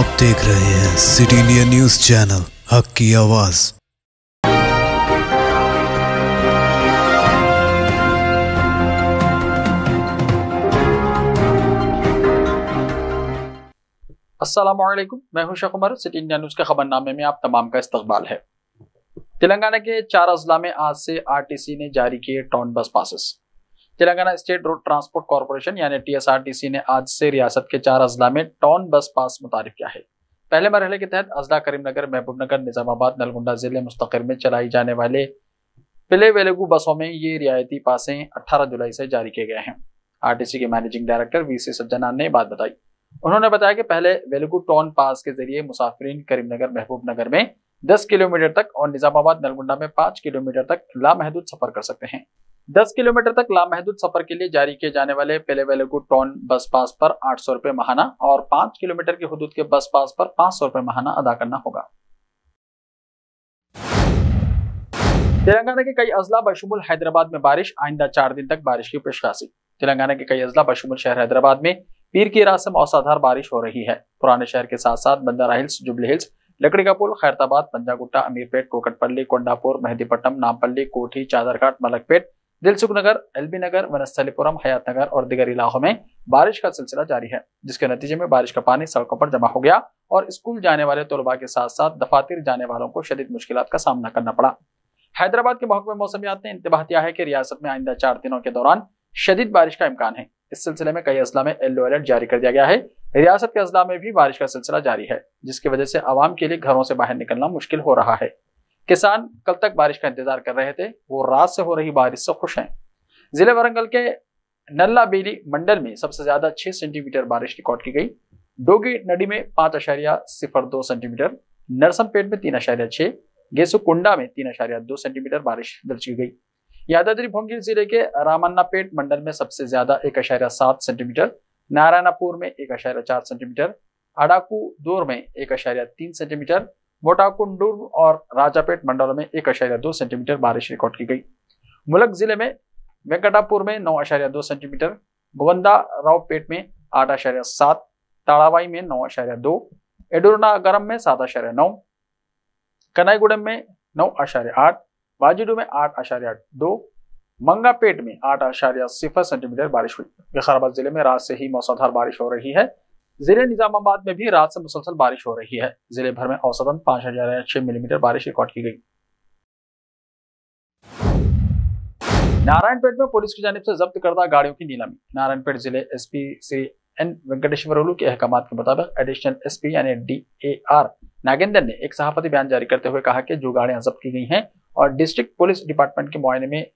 आप देख रहे हैं सिटी इंडिया न्यूज चैनल, हक की आवाज। अस्सलामुअलैकुम, मैं हूं Sheikh Umar. City India News के खबरनामे में आप तमाम का इस्तकबाल है। तेलंगाना के 4 अजला में आज से आरटीसी ने जारी किए टॉन बस passes. Telangana state road transport corporation यानी टीएसआरटीसी ने आज से रियासत के 4 अजला में टॉन बस पास मुतारिफ किया है। पहले मरहले के तहत अजला करीमनगर, महबूबनगर, निजामाबाद, नलगुंडा जिले मुस्तकिर में चलाई जाने वाले पिले वेलुगु बसों में ये रियायती पासें 18 जुलाई से जारी किए गए हैं। आरटीसी के मैनेजिंग डायरेक्टर वीसी सज्जनान ने बात बताई। उन्होंने बताया कि पहले वेलुगु टॉन पास के जरिए मुसाफिरीन करीमनगर, महबूबनगर में 10 किलोमीटर तक और निजामाबाद, नलगुंडा में 5 किलोमीटर तक लामहदूद सफर कर सकते हैं। 10 किलोमीटर तक लामहदूद सफर के लिए जारी किए जाने वाले पहले वेलुगु टॉन बस पास पर 800 रुपए महाना और 5 किलोमीटर की हदूद के बस पास पर 500 रुपए महाना अदा करना होगा। तेलंगाना के कई अजला बशुमुल हैदराबाद में बारिश, आइंदा 4 दिन तक बारिश की पेशगासी। तेलंगाना के कई अजला बशुमुल शहर हैदराबाद में पीर की रात से मौसलाधार बारिश हो रही है। पुराने शहर के साथ साथ बंजारा हिल्स, जुबली हिल्स, लकड़ी का पुल, खैरताबाद, पंजागुट्टा, अमीरपेट, कोकटपल्ली, कोंडापुर, मेहदीपट्टनम, नामपल्ली, कोठी, चादरघाट, मलकपेट, दिलसुख नगर, एलबी नगर, वनस्थलीपुरम, हयात नगर और दीगर इलाकों में बारिश का सिलसिला जारी है, जिसके नतीजे में बारिश का पानी सड़कों पर जमा हो गया और स्कूल जाने वाले तलबा के साथ साथ दफातर जाने वालों को शदीद मुश्किलात का सामना करना पड़ा। हैदराबाद के महकमे मौसमियात ने इंतबाह किया है कि रियासत में आइंदा 4 दिनों के दौरान शदीद बारिश का इम्कान है। इस सिलसिले में कई अजला में येलो अलर्ट जारी कर दिया गया है। रियासत के अजला में भी बारिश का सिलसिला जारी है, जिसकी वजह से आवाम के लिए घरों से बाहर निकलना मुश्किल हो रहा है। किसान कल तक बारिश का इंतजार कर रहे थे, वो रात से हो रही बारिश से खुश हैं। जिले वरंगल के नल्ला बेली मंडल में सबसे ज्यादा 6 सेंटीमीटर बारिश रिकॉर्ड की गई। डोगी नडी में 5.02 सेंटीमीटर, नरसमपेट में 3.6, गेसुकुंडा में 3.2 सेंटीमीटर बारिश दर्ज की गई। यादाद्री भोंगिर जिले के रामन्नापेट मंडल में सबसे ज्यादा 1.7 सेंटीमीटर, नारायणपुर में 1.4 सेंटीमीटर, अडाकू दूर में 1.3 सेंटीमीटर, मोटाकुंडूर और राजापेट मंडलों में 1.2 सेंटीमीटर बारिश रिकॉर्ड की गई। मुलक जिले में वेंकटापुर में 9.2 सेंटीमीटर, गोवंदा रावपेट में 8.7, ताड़ावाई में 9.2, एडुरनागरम में 7.9, कनाईगुड़म में 9.8, वाजिडू में 8.2, मंगापेट में 8.0 सेंटीमीटर बारिश हुई। विकाराबाद जिले में रात से ही मौसलाधार बारिश हो रही है। जिले निजामाबाद में भी रात से मुसलसल बारिश हो रही है। जिले भर में औसतन 5.6 मिलीमीटर बारिश रिकॉर्ड की गई। नारायणपेट में पुलिस की जानिब से जब्त करदा गाड़ियों की नीलामी। नारायणपेट जिले एसपी श्री एन वेंकटेश्वरलू के अहकामात के मुताबिक एडिशनल एसपी यानी DAR नागेंद्र ने एक सहाफती बयान जारी करते हुए कहा कि जो गाड़ियां जब्त की गई हैं और डिस्ट्रिक्ट पुलिस डिपार्टमेंट के मुआयने में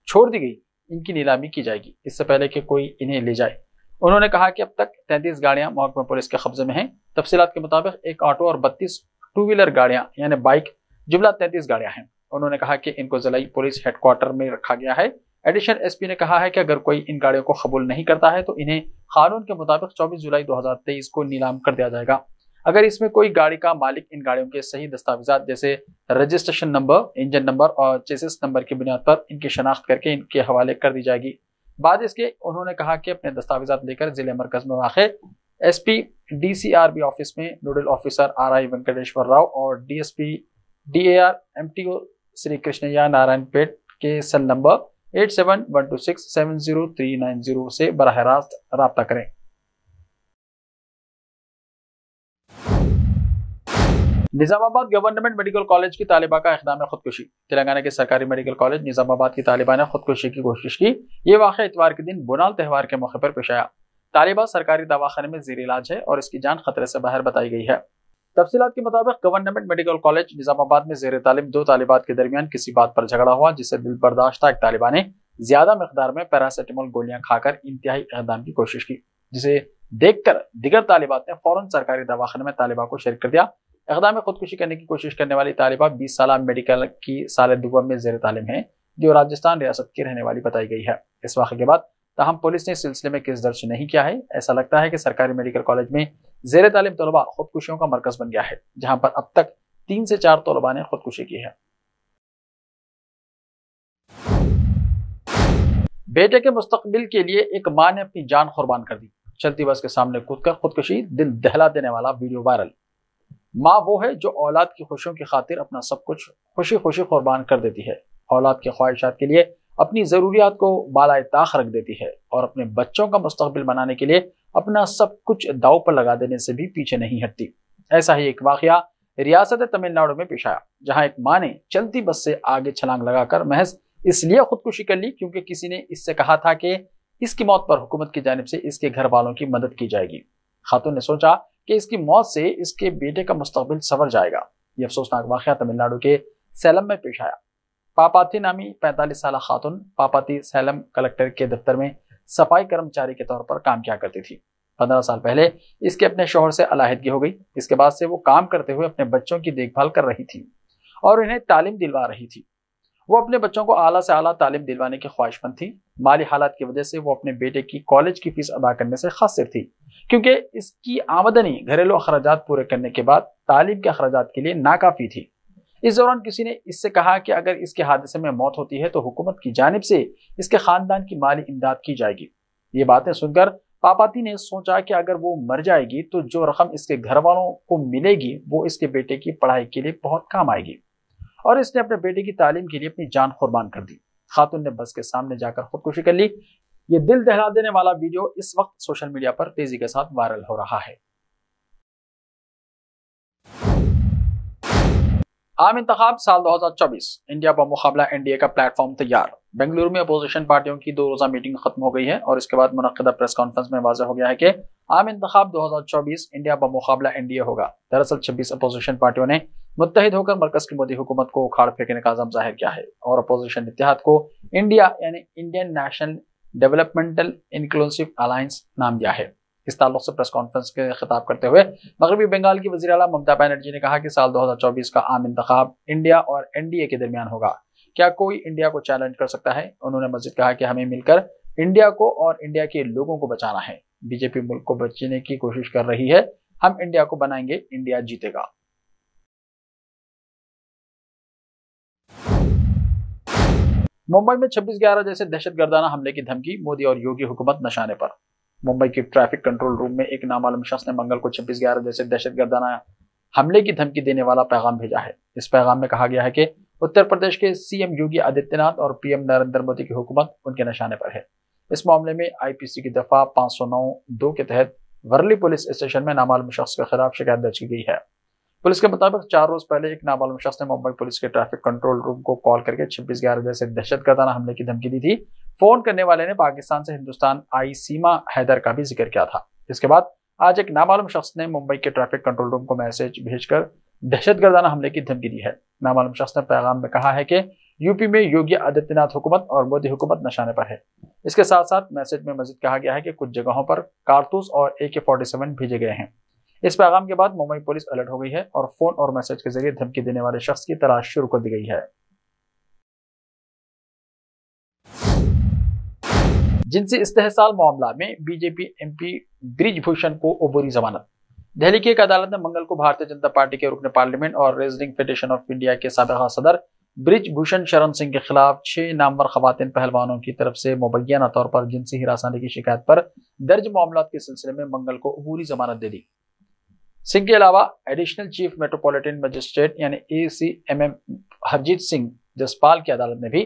छोड़ दी गई, इनकी नीलामी की जाएगी, इससे पहले कि कोई इन्हें ले जाए। उन्होंने कहा कि अब तक 33 गाड़ियां महकमा पुलिस के कब्जे में हैं। तफसीलात के मुताबिक एक ऑटो और 32 टू व्हीलर गाड़ियां यानी बाइक, जुमला 33 गाड़ियां हैं। उन्होंने कहा कि इनको जिला पुलिस हेडक्वार्टर में रखा गया है। एडिशनल एसपी ने कहा है कि अगर कोई इन गाड़ियों को कबूल नहीं करता है तो इन्हें कानून के मुताबिक 24 जुलाई 2023 को नीलाम कर दिया जाएगा। अगर इसमें कोई गाड़ी का मालिक इन गाड़ियों के सही दस्तावेजात जैसे रजिस्ट्रेशन नंबर, इंजन नंबर और चेसिस नंबर की बुनियाद पर इनकी शनाख्त करके इनके हवाले कर दी जाएगी। बाद इसके उन्होंने कहा कि अपने दस्तावेजात लेकर जिले मरकज में वाक़े एसपी DCRB ऑफिस में nodal officer RI Venkateshwar Rao और DSP DAR MTO Shri Krishnaiah Narayanpet के सेल नंबर 8712670390 से बराह रास्त राब्ता करें। निजामाबाद गवर्नमेंट मेडिकल कॉलेज की तालिबा का इक़दाम खुदकुशी। तेलंगाना के सरकारी मेडिकल कॉलेज निजामाबाद की तालिबा ने खुदकुशी की कोशिश की। ये वाक़या इतवार के दिन बोनाल त्यौहार के मौके पर पेश आया। तालिबा सरकारी दवाखाने में ज़ेर इलाज है और इसकी जान खतरे से बाहर बताई गई है। तफसीलात के मुताबिक गवर्नमेंट मेडिकल कॉलेज निजामाबाद में ज़ेर तालीम 2 तालिबात के दरमियान किसी बात पर झगड़ा हुआ, जिससे दिल बर्दाश्ता एक तालिबा ने ज्यादा मकदार में पैरासिटामोल गोलियां खाकर इंतहाई इक़दाम की कोशिश की, जिसे देखकर दिगर तालिबात ने फौरन सरकारी दवाखाने में तालिबा को शरीक कर दिया। इक़दाम खुदकुशी करने की कोशिश करने वाली तालिबा 20 साल मेडिकल की साल दुवम में ज़ेर तालीम है, जो राजस्थान रियासत की रहने वाली बताई गई है। इस वाक़े के बाद ताहम पुलिस ने इस सिलसिले में केस दर्ज नहीं किया है। ऐसा लगता है कि सरकारी मेडिकल कॉलेज में ज़ेर तालीम तलबा खुदकुशियों का मरकज बन गया है, जहां पर अब तक 3 से 4 तलबा ने खुदकुशी की है। बेटे के मुस्तकबिल के लिए एक मां ने अपनी जान कुर्बान कर दी। चलती बस के सामने कूदकर खुदकुशी, दिल दहला देने वाला वीडियो वायरल। माँ वो है जो औलाद की खुशियों की खातिर अपना सब कुछ खुशी खुशी कुर्बान कर देती है, औलाद की ख्वाहिशात के लिए अपनी जरूरियात को बालाए ताख रख देती है और अपने बच्चों का मुस्तकबिल बनाने के लिए अपना सब कुछ दांव पर लगा देने से भी पीछे नहीं हटती। ऐसा ही एक वाकया रियासत तमिलनाडु में पेश आया, जहां एक मां ने चलती बस से आगे छलांग लगाकर महज इसलिए खुदकुशी कर ली क्योंकि किसी ने इससे कहा था कि इसकी मौत पर हुकूमत की जानिब से इसके घर वालों की मदद की जाएगी। खातून ने सोचा कि इसकी मौत से इसके बेटे का मुस्तकबिल संवर जाएगा। यह अफसोसनाक वाकया तमिलनाडु के सैलम में पेश आया। पापाती नामी 45 साल खातून पापाती सैलम कलेक्टर के दफ्तर में सफाई कर्मचारी के तौर पर काम किया करती थी। 15 साल पहले इसके अपने शौहर से अलहदगी हो गई। इसके बाद से वो काम करते हुए अपने बच्चों की देखभाल कर रही थी और इन्हें तालीम दिलवा रही थी। वो अपने बच्चों को आला से आला तालीम दिलवाने की ख्वाहिशमंद थी। माली हालात की वजह से वो अपने बेटे की कॉलेज की फीस अदा करने से कासिर थी, क्योंकि इसकी आमदनी घरेलू अखराजात पूरे करने के बाद तालीम के अखराजात के लिए नाकाफी थी। इस दौरान किसी ने इससे कहा कि अगर इसके हादसे में मौत होती है तो हुकूमत की जानिब से इसके खानदान की माली इमदाद की जाएगी। ये बातें सुनकर पापाती ने सोचा कि अगर वो मर जाएगी तो जो रकम इसके घर वालों को मिलेगी वो इसके बेटे की पढ़ाई के लिए बहुत काम आएगी, और इसने अपने बेटे की तालीम के लिए अपनी जान कुर्बान कर दी। खातून ने बस के सामने जाकर खुदकुशी कर ली। ये दिल दहला देने वाला वीडियो इस वक्त सोशल मीडिया पर तेजी के साथ वायरल हो रहा है। आम इंतखाब साल 2024, इंडिया बमुकाबला एनडीए का प्लेटफॉर्म तैयार। बेंगलुरु में अपोजिशन पार्टियों की 2 रोजा मीटिंग खत्म हो गई है और इसके बाद मुनक्किदा प्रेस कॉन्फ्रेंस में वाज़ेह हो गया है कि आम इंतखाब 2024 इंडिया बमुकाबला एनडीए होगा। दरअसल 26 अपोजिशन पार्टियों ने मुत्तहिद होकर मरकज की मोदी हुकूमत को उखाड़ फेंकने का अज़म जाहिर किया है और अपोजिशन इत्तेहाद को इंडिया यानी Indian national developmental inclusive alliance नाम दिया है। इस ताल्लुक से प्रेस कॉन्फ्रेंस के खिताब करते हुए मगरबी बंगाल की वज़ीर आला ममता बनर्जी ने कहा कि साल 2024 का आम इंतखाब इंडिया और एनडीए के दरमियान होगा। क्या कोई इंडिया को चैलेंज कर सकता है? उन्होंने मज़ीद कहा कि हमें मिलकर इंडिया को और इंडिया के लोगों को बचाना है। बीजेपी मुल्क को बचाने की कोशिश कर रही है, हम इंडिया को बनाएंगे, इंडिया जीतेगा। मुंबई में 26/11 जैसे दहशतगर्दाना हमले की धमकी, मोदी और योगी हुकूमत निशाने पर। मुंबई की ट्रैफिक कंट्रोल रूम में एक नामालूम शख्स ने मंगल को 26/11 जैसे दहशतगर्दाना हमले की धमकी देने वाला पैगाम भेजा है। इस पैगाम में कहा गया है कि उत्तर प्रदेश के सीएम योगी आदित्यनाथ और पीएम नरेंद्र मोदी की हुकूमत उनके निशाने पर है। इस मामले में आईपीसी की दफा 509(2) के तहत वर्ली पुलिस स्टेशन में नामालूम शख्स के खिलाफ शिकायत दर्ज की गई है। पुलिस के मुताबिक 4 रोज पहले एक नामालूम शख्स ने मुंबई पुलिस के ट्रैफिक कंट्रोल रूम को कॉल करके 26/11 जैसे दहशतगर्दाना हमले की धमकी दी थी। फोन करने वाले ने पाकिस्तान से हिंदुस्तान आई सीमा हैदर का भी जिक्र किया था। इसके बाद आज एक नामालूम शख्स ने मुंबई के ट्रैफिक कंट्रोल रूम को मैसेज भेजकर दहशतगर्दाना हमले की धमकी दी है। नामालूम शख्स ने पैगाम में कहा है कि यूपी में योगी आदित्यनाथ हुकूमत और मोदी हुकूमत निशाने पर है। इसके साथ साथ मैसेज में मजीद कहा गया है कि कुछ जगहों पर कारतूस और AK-47 भेजे गए हैं। इस पैगाम के बाद मुंबई पुलिस अलर्ट हो गई है और फोन और मैसेज के जरिए धमकी देने वाले शख्स की तलाश शुरू कर दी गई है। जिनसी इस्तेहसाल मामला में बीजेपी एमपी ब्रिजभूषण को अबूरी जमानत। दिल्ली की एक अदालत ने मंगल को भारतीय जनता पार्टी के रुकन पार्लियामेंट और रेसलिंग फेडरेशन ऑफ इंडिया के साबिक़ा सदर ब्रिजभूषण शरण सिंह के खिलाफ 6 नामवर खवातीन पहलवानों की तरफ से मुबैना तौर पर जिनसी हिरासनी की शिकायत पर दर्ज मामलात के सिलसिले में मंगल को अबूरी जमानत दे दी। सिंह के अलावा एडिशनल चीफ मेट्रोपॉलिटन मजिस्ट्रेट यानी ACMM हरजीत सिंह जसपाल की अदालत ने भी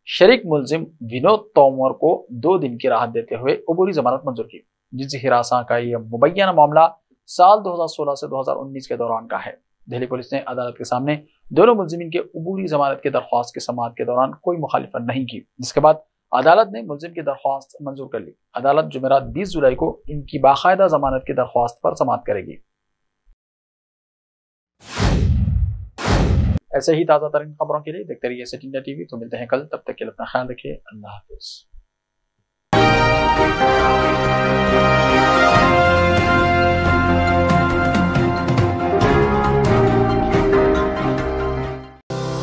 शरीक मुलजिम विनोद तोमर को 2 दिन की राहत देते हुए अबूरी जमानत मंजूर की। जिनसी हिरासा का यह मुबैना मामला साल 2016 से 2019 के दौरान का है। दिल्ली पुलिस ने अदालत के सामने दोनों मुलजिमीन के अबूरी जमानत की दरख्वास्त की समाअत के दौरान कोई मुखालिफत नहीं की, जिसके बाद अदालत ने मुलजिम की दरख्वास्त मंजूर कर ली। अदालत जुमेरात 20 जुलाई को इनकी बाकायदा जमानत की दरख्वास्त पर समाअत करेगी। ऐसे ही ताज़ा तरीन खबरों के लिए देखते रहिए सिटी इंडिया टीवी। तो मिलते हैं कल, तब तक के लिए अपना ख्याल रखिए। अल्लाह हाफिज।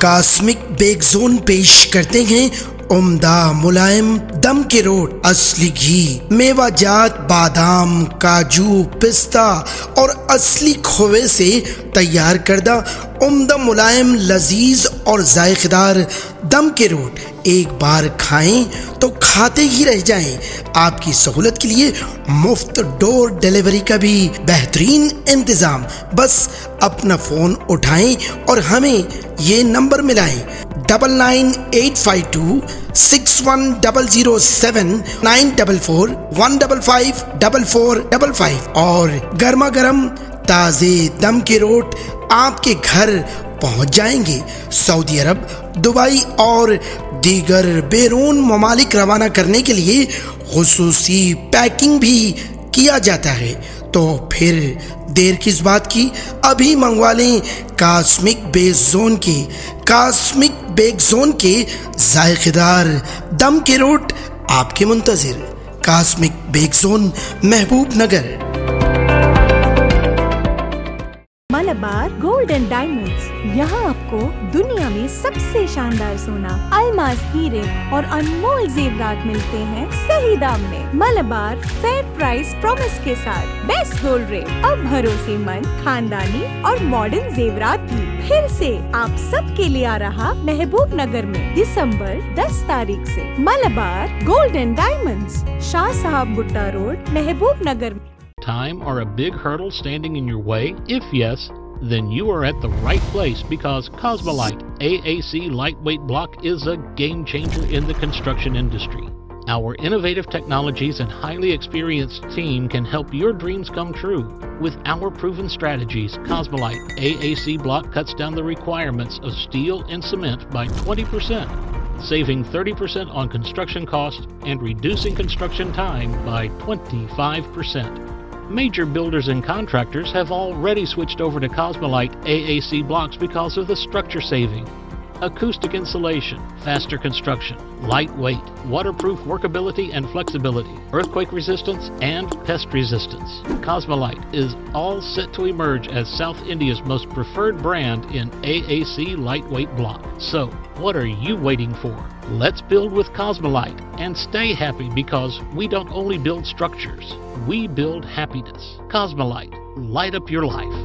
कॉस्मिक बेक जोन पेश करते हैं उम्दा मुलायम दम के रोट असली घी, मेवाजात बादाम, काजू, पिस्ता और असली खोवे से तैयार करदा उम्दा मुलायम, लजीज और जायकेदार दम के रोट एक बार खाएं तो खाते ही रह जाएं। आपकी सहूलत के लिए मुफ्त डोर डिलीवरी का भी बेहतरीन इंतजाम। बस अपना फोन उठाएं और हमें ये नंबर मिलाएं 99852610079441554455 और गर्मा गर्म ताज़े दम के रोट आपके घर पहुंच जाएंगे। सऊदी अरब, दुबई और दीगर बैरून ममालिक रवाना करने के लिए खुसूसी पैकिंग भी किया जाता है। तो फिर देर किस बात की, अभी मंगवा लें कास्मिक बेक जोन के जायकेदार दम के रोट आपके मुंतजिर। कास्मिक bake zone, Mehboob Nagar. Malabar gold and diamonds, यहाँ आपको दुनिया में सबसे शानदार सोना, अलमास हीरे और अनमोल जेवरात मिलते हैं सही दाम में। मलबार फेयर प्राइस प्रॉमिस के साथ बेस्ट गोल्ड रेट, अब भरोसेमंद, खानदानी और मॉडर्न जेवरात भी फिर से आप सब के लिए आ रहा महबूब नगर में दिसंबर 10 तारीख से। Malabar gold and diamonds, Shah साहब भुट्टा road, Mehboob Nagar. Time or a big hurdle standing in your way? If yes, then you are at the right place, because Cosmolite AAC lightweight block is a game changer in the construction industry. Our innovative technologies and highly experienced team can help your dreams come true. With our proven strategies, Cosmolite AAC block cuts down the requirements of steel and cement by 20%, saving 30% on construction costs and reducing construction time by 25%. Major builders and contractors have already switched over to Cosmolite AAC blocks because of the structure saving, acoustic insulation, faster construction, lightweight, waterproof workability and flexibility, earthquake resistance, and pest resistance. Cosmolite is all set to emerge as South India's most preferred brand in AAC lightweight block. So, what are you waiting for? Let's build with Cosmolite and stay happy, because we don't only build structures, we build happiness. Cosmolite, light up your life.